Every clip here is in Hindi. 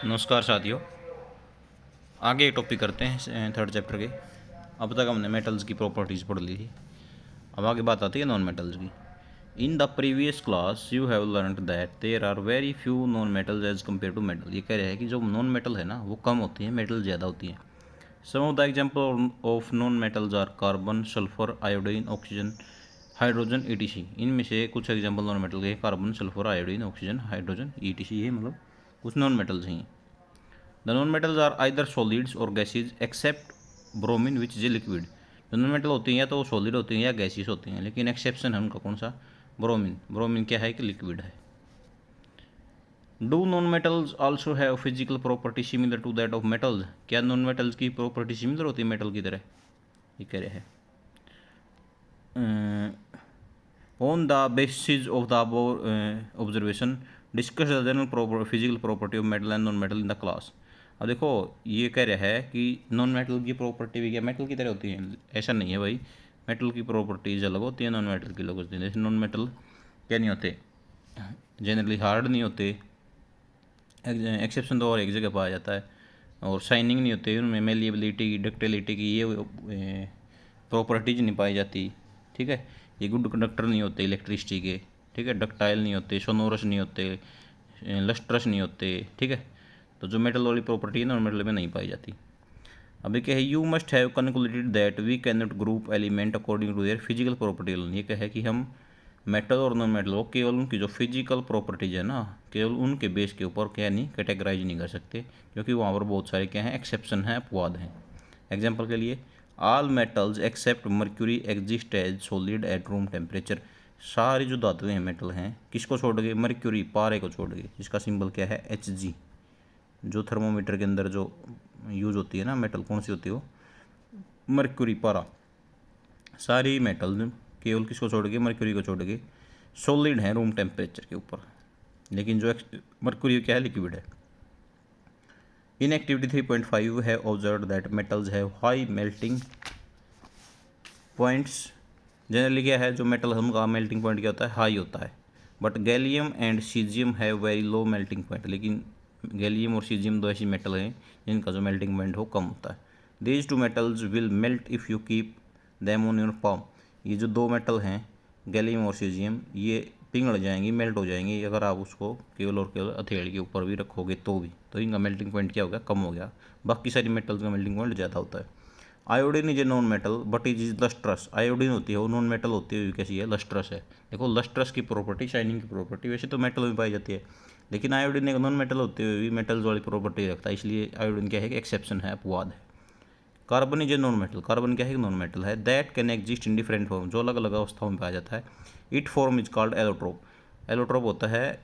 नमस्कार साथियों। आगे टॉपिक करते हैं थर्ड चैप्टर के। अब तक हमने मेटल्स की प्रॉपर्टीज़ पढ़ ली थी। अब आगे बात आती है नॉन मेटल्स की। In the previous class you have learned that there are very few non metals as compared to metal. ये कह रहे हैं कि जो नॉन मेटल है ना वो कम होती हैं, मेटल ज़्यादा होती हैं। Some of the example of non metals are carbon, sulphur, iodine, oxygen, hydrogen, etc. इनमें से कुछ एग्जाम्पल नॉन मेटल के carbon, sulphur, iodine, oxygen, hydrogen, etc. ये मतलब कुछ नॉन मेटल्स हैं। The non-metals are either solids or gases except bromine which is a liquid। जो नॉन मेटल होती हैं या तो वो सॉलिड होती हैं या गैसेस होती हैं, लेकिन एक्सेप्शन है उनका कौन सा? ब्रोमीन। ब्रोमीन क्या है कि लिक्विड है। Do non metals also have physical property similar to that of metals. क्या नॉन मेटल्स की प्रॉपर्टी सिमिलर होती है मेटल की तरह? ये कह रहे हैं on the basis of the observation discuss the general physical property of metal and non metal in the class. अब देखो ये कह रहा है कि नॉन मेटल की प्रॉपर्टी भी क्या मेटल की तरह होती है? ऐसा नहीं है भाई, मेटल की प्रॉपर्टीज अलग होती है, नॉन मेटल की अलग होती है। जैसे नॉन मेटल क्या नहीं होते, जनरली हार्ड नहीं होते, एक्सेप्शन तो और एक जगह पाया जाता है, और शाइनिंग नहीं होते, उनमें मेलिएबिलिटी, डक्टिलिटी की ये प्रॉपर्टीज नहीं पाई जाती। ठीक है, ये गुड कंडक्टर नहीं होते इलेक्ट्रिसिटी के। ठीक है, डक्टाइल नहीं होते, सोनोरस नहीं होते, लस्ट्रस नहीं होते। ठीक है, तो जो मेटल वाली प्रॉपर्टी है नॉन मेटल में नहीं पाई जाती। अभी क्या है, you must have concluded that we can not group element according to their physical property. ये क्या है कि हम मेटल और नॉन मेटल को केवल उनकी जो फिजिकल प्रॉपर्टीज है ना, केवल उनके बेस के ऊपर क्या नहीं कैटेगराइज नहीं कर सकते, क्योंकि वहाँ पर बहुत सारे क्या हैं एक्सेप्शन हैं, अपवाद हैं। एग्जाम्पल के लिए all metals except mercury exist as solid at room temperature. सारी जो धातुएं हैं मेटल हैं किसको छोड़ के? मर्क्यूरी, पारे को छोड़ के, जिसका सिंबल क्या है? Hg। जो थर्मोमीटर के अंदर जो यूज होती है ना मेटल, कौन सी होती है वो? मर्क्यूरी, पारा। सारी मेटल केवल किसको छोड़ के? मर्क्यूरी को छोड़ के सॉलिड है रूम टेम्परेचर के ऊपर, लेकिन जो मर्क्यूरी क्या है? लिक्विड है। इन एक्टिविटी 3.5 है observe that metals have high melting points. Generally क्या है, जो मेटल है उनका मेल्टिंग पॉइंट क्या होता है? हाई होता है। But gallium and caesium have very low melting point. लेकिन गैलियम और सीजियम दो ऐसी मेटल हैं जिनका जो मेल्टिंग पॉइंट हो कम होता है। These two metals will melt if you keep them on your palm. ये जो दो मेटल हैं गैलियम और सीजियम, ये पिघल जाएंगी, मेल्ट हो जाएंगी अगर आप उसको केवल और केवल हथेली के ऊपर भी रखोगे तो भी। तो इनका मेल्टिंग पॉइंट क्या हो गया? कम हो गया। बाकी सारी मेटल्स का मेल्टिंग पॉइंट ज़्यादा होता है। Iodine is a non metal but is is lustrous. Iodine होती है वो नॉन मेटल होती है, कैसी है? लस्ट्रस है। देखो लस्ट्रस की प्रॉपर्टी, शाइनिंग की प्रॉपर्टी वैसे तो मेटल में पाई जाती है, लेकिन आयोडीन एक नॉन मेटल होते हुए भी मेटल्स वाली प्रॉपर्टी रखता है, इसलिए आयोडीन क्या है कि एक्सेप्शन है, अपवाद है। Carbon is a non metal. Carbon क्या है? नॉन मेटल है। That can exist in different form, जो अलग अलग अवस्थाओं में पाया जाता है। It form is called allotrope. Allotrope होता है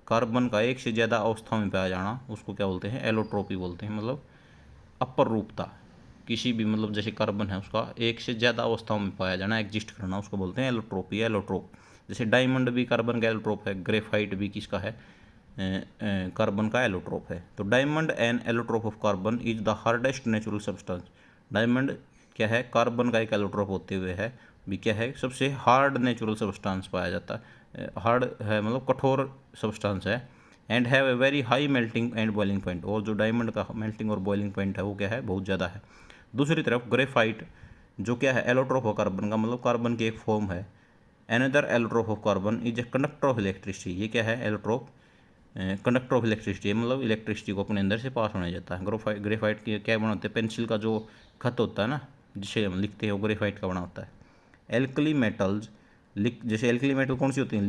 कार्बन का एक से ज़्यादा अवस्थाओं में पाया जाना, उसको क्या बोलते हैं? एलोट्रोपी बोलते हैं। मतलब अपर रूपता, किसी भी मतलब जैसे कार्बन है उसका एक से ज़्यादा अवस्थाओं में पाया जाना, एग्जिस्ट करना, उसको बोलते हैं एलोट्रोपी, एलोट्रोप। जैसे डायमंड भी कार्बन का एलोट्रोप है, ग्रेफाइट भी किसका है? कार्बन का एलोट्रोप है। तो diamond and allotrope of carbon is the hardest natural substance. Diamond क्या है? कार्बन का एक एलोट्रोप होते हुए है भी क्या है? सबसे हार्ड नेचुरल सब्सटेंस पाया जाता है। हार्ड है मतलब कठोर सब्सटेंस है। And have a very high melting and boiling point. और जो डायमंड का मेल्टिंग और बॉइलिंग पॉइंट है वो क्या है? बहुत ज़्यादा है। दूसरी तरफ ग्रेफाइट जो क्या है? एलोट्रोप ऑफ कार्बन का, मतलब कार्बन की एक फॉर्म है। Another allotrope of carbon is a conductor of electricity. ये क्या है? एलोट्रोप कंडक्टर ऑफ इलेक्ट्रिसिटी, मतलब इलेक्ट्रिसिटी को अपने अंदर से पास होने जाता है। ग्रेफाइट की क्या बनाते हैं? पेंसिल का जो खत होता है ना, जिसे हम लिखते हैं, वो ग्रेफाइट का बना होता है। एल्कली मेटल्स, जैसे एल्कली मेटल कौन सी होती हैं?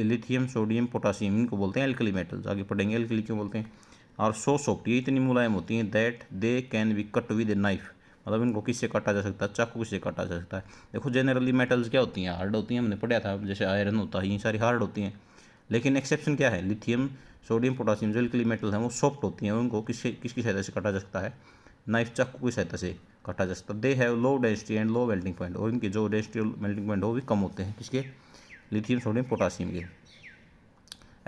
लिथियम, सोडियम, पोटासियम, इनको बोलते हैं एल्कली मेटल्स। आगे पढ़ेंगे एल्कली क्यों बोलते हैं। और सो सॉफ्ट, ये इतनी मुलायम होती हैं that they can be cut with a knife. मतलब इनको किससे काटा जा सकता है? चाकू से काटा जा सकता है। देखो जनरली मेटल्स क्या होती हैं? हार्ड होती हैं, हमने पढ़ा था, जैसे आयरन होता है, ये सारी हार्ड होती हैं। लेकिन एक्सेप्शन क्या है? लिथियम, सोडियम, पोटासियम जो एल्कली मेटल हैं वो सॉफ्ट होती हैं, उनको किसकी सहायता से काटा जा सकता है? नाइफ, चाकू की सहायता से काटा जा सकता है। They have low density and low melting point. और इनके जो डेंसिटी मेल्टिंग पॉइंट वो भी कम होते हैं, किसके? लिथियम, सोडियम, पोटासियम के।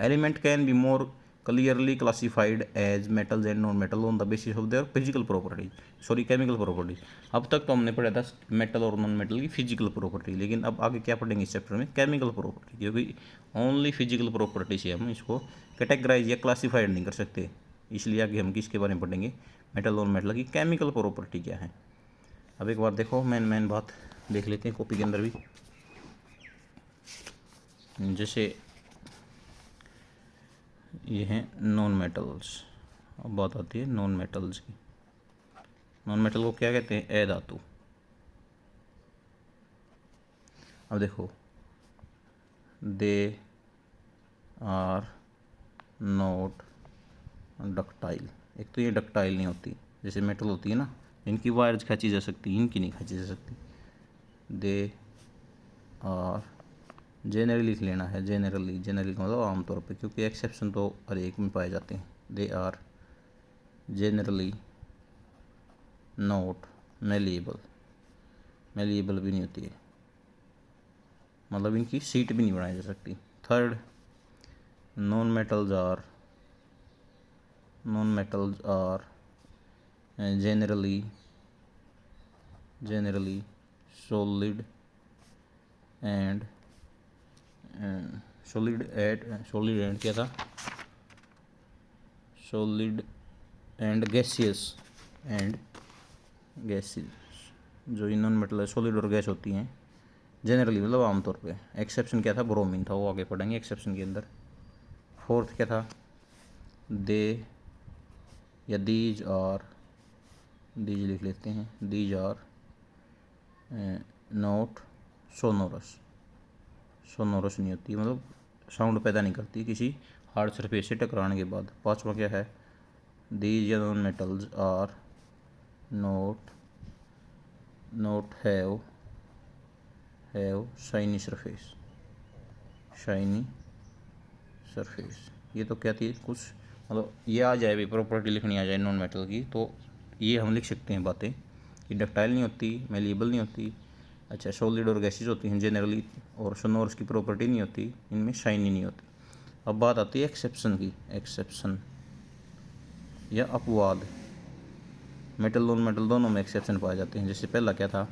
Element can be more clearly classified as metals and non metal on the basis of their physical property, sorry chemical property. अब तक तो हमने पढ़ा था मेटल और नॉन मेटल की फिजिकल प्रॉपर्टी, लेकिन अब आगे क्या पढ़ेंगे इस चैप्टर में? केमिकल प्रॉपर्टी, क्योंकि ओनली फिजिकल प्रॉपर्टी से हम इसको कैटेगराइज या क्लासिफाइड नहीं कर सकते। इसलिए आगे हम किसके बारे में पढ़ेंगे, मेटल और मेटल की केमिकल प्रॉपर्टी क्या है। अब एक बार देखो मेन बात देख लेते हैं कॉपी के अंदर भी। जैसे ये हैं नॉन मेटल्स। अब बात आती है नॉन मेटल्स की। नॉन मेटल को क्या कहते हैं, अधातु। अब देखो, दे आर नॉट डक्टाइल। एक तो ये डक्टाइल नहीं होती, जैसे मेटल होती है ना, इनकी वायर्स खींची जा सकती, इनकी नहीं खींची जा सकती। दे आर, जेनरली लिख लेना है, जेनरली का मतलब आमतौर पे, क्योंकि एक्सेप्शन तो हर एक में पाए जाते हैं। They are generally not malleable. Malleable भी नहीं होती है, मतलब इनकी सीट भी नहीं बनाई जा सकती। Third, non metals are generally solid and क्या था, solid and gaseous जो इन नॉन मेटल है, सॉलिड और गैस होती हैं जनरली, मतलब आमतौर पे। एक्सेप्शन क्या था, ब्रोमीन था, वो आगे पढ़ेंगे एक्सेप्शन के अंदर। फोर्थ क्या था, दे या दीज लिख लेते हैं, दीज आर नॉट सोनोरस नहीं होती, मतलब साउंड पैदा नहीं करती किसी हार्ड सरफेस से टकराने के बाद। पांचवा क्या है, these non metals are not have shiny surface. ये तो क्या थी कुछ, मतलब ये आ जाए भी, प्रॉपर्टी लिखनी आ जाए नॉन मेटल की, तो ये हम लिख सकते हैं बातें कि डक्टाइल नहीं होती, मेलिएबल नहीं होती, अच्छा सॉलिड और गैसेज होती हैं जनरली, और सोनोरस की प्रॉपर्टी नहीं होती, इनमें शाइनी नहीं होती। अब बात आती है एक्सेप्शन की। एक्सेप्शन या अपवाद, मेटल नॉन मेटल दोनों में एक्सेप्शन पाए जाते हैं। जैसे पहला क्या था,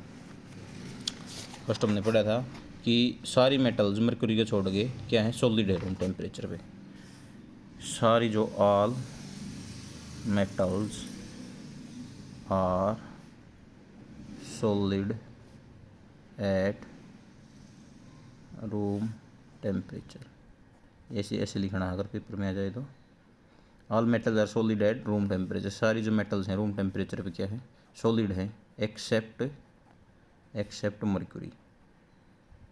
फर्स्ट हमने पढ़ा था कि सारी मेटल्स मरक्यूरी के छोड़ के क्या है, सॉलिड है रूम टेम्परेचर पे। सारी जो all metals are solid at room temperature, ऐसे लिखना अगर पेपर में आ जाए तो। All metals are solid at room temperature, सारी जो मेटल्स हैं रूम टेम्परेचर पे क्या है, सॉलिड है, एक्सेप्ट मरक्यूरी।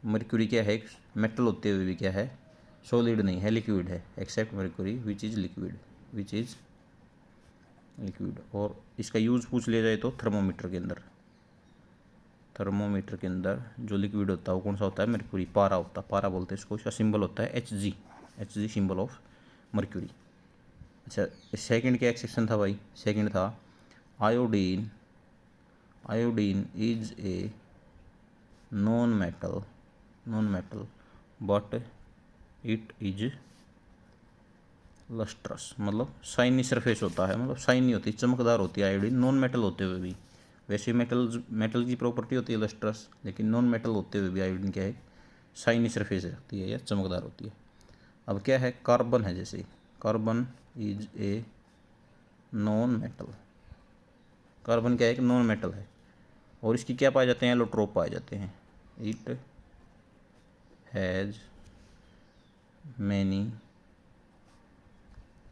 मरक्यूरी क्या है, मेटल होते हुए भी क्या है, सॉलिड नहीं है, लिक्विड है। Except mercury which is liquid. और इसका यूज़ पूछ लिया जाए तो थर्मोमीटर के अंदर जो लिक्विड होता है वो कौन सा होता है, मरक्यूरी, पारा होता है, पारा बोलते हैं इसको। इसका सिंबल होता है Hg, सिंबल ऑफ मरक्यूरी। अच्छा, सेकंड क्या एक्सेप्शन था भाई, सेकंड था iodine is a non metal but it is lustrous, मतलब शाइनी सरफेस होता है, मतलब शाइनी होती है, चमकदार होती है आयोडीन, नॉन मेटल होते हुए भी। वैसे मेटल की प्रॉपर्टी होती है लस्ट्रस, लेकिन नॉन मेटल होते हुए भी आयोडीन क्या है, शाइनी सरफेस रखती है या चमकदार होती है। अब क्या है, कार्बन है, जैसे carbon is a non metal. Carbon क्या है, एक नॉन मेटल है, और इसकी क्या पाए जाते हैं, एलोट्रोप पाए जाते हैं। इट हैज़ मैनी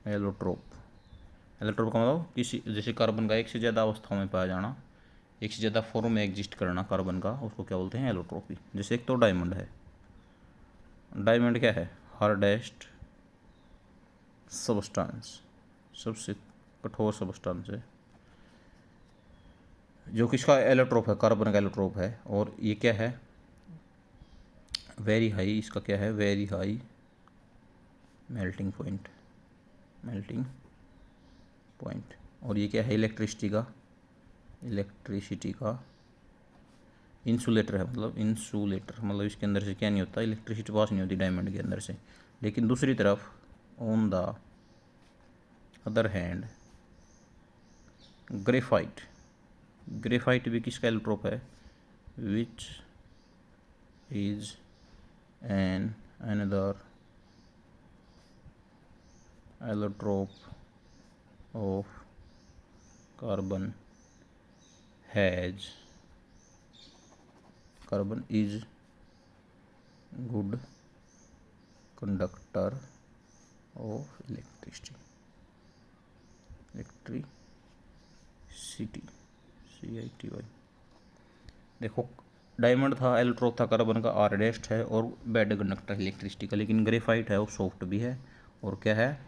एलोट्रोप का मतलब किसी, जैसे कार्बन का एक से ज़्यादा अवस्थाओं में पाया जाना, एक से ज़्यादा फॉर्म में एग्जिस्ट करना कार्बन का, उसको क्या बोलते हैं, एलोट्रोपी। जैसे एक तो डायमंड है, डायमंड क्या है, हार्डेस्ट सबस्टांस, सबसे कठोर सबस्टांस है, जो किसका एलोट्रोप है, कार्बन का एलोट्रोप है। और ये क्या है, वेरी हाई, इसका क्या है, वेरी हाई मेल्टिंग पॉइंट। और ये क्या है, इलेक्ट्रिसिटी का इंसुलेटर है, मतलब इसके अंदर से क्या नहीं होता, इलेक्ट्रिसिटी पास नहीं होती डायमंड के अंदर से। लेकिन दूसरी तरफ on the other hand graphite भी किसका एलोट्रोप है, which is an another allotrope of carbon is good conductor of electricity CITY। देखो डायमंड था, एल्ट्रोप था, कार्बन का आरडेस्ट है और बैड कंडक्टर इलेक्ट्रिसिटी का, लेकिन ग्रेफाइट है वो सॉफ्ट भी है और क्या है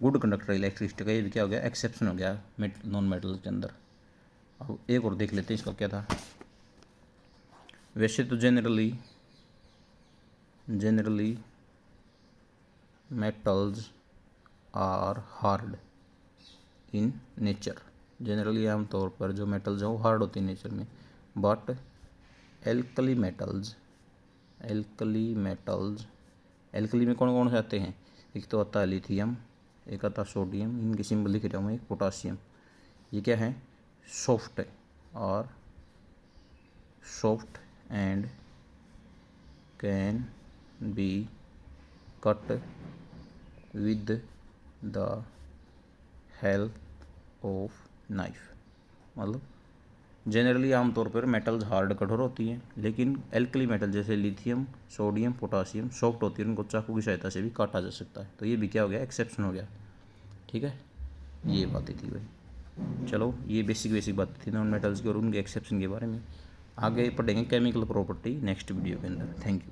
गुड कंडक्टर इलेक्ट्रिसिटी का। ये भी क्या हो गया एक्सेप्शन हो गया नॉन मेटल के अंदर। अब एक और देख लेते हैं इसका क्या था। वैसे तो generally metals are hard in nature. Generally आमतौर पर जो मेटल्स हैं वो हार्ड होती है नेचर में, बट एल्कली में कौन कौन से आते हैं? एक तो आता है लिथियम, एक आता है सोडियम, इनकी सिंबल लिख रहा हूँ, एक पोटासियम। ये क्या है सॉफ्ट और soft and can be cut with the help of knife. मतलब जनरली आमतौर पर मेटल्स हार्ड कठोर होती हैं, लेकिन एल्कली मेटल जैसे लिथियम, सोडियम, पोटासियम सॉफ्ट होती है, उनको चाकू की सहायता से भी काटा जा सकता है। तो ये भी क्या हो गया एक्सेप्शन हो गया। ठीक है, ये बातें थी भाई। चलो ये बेसिक बातें थी नॉन मेटल्स की और उनके एक्सेप्शन के बारे में। आगे पढ़ेंगे केमिकल प्रॉपर्टी नेक्स्ट वीडियो के अंदर। Thank you.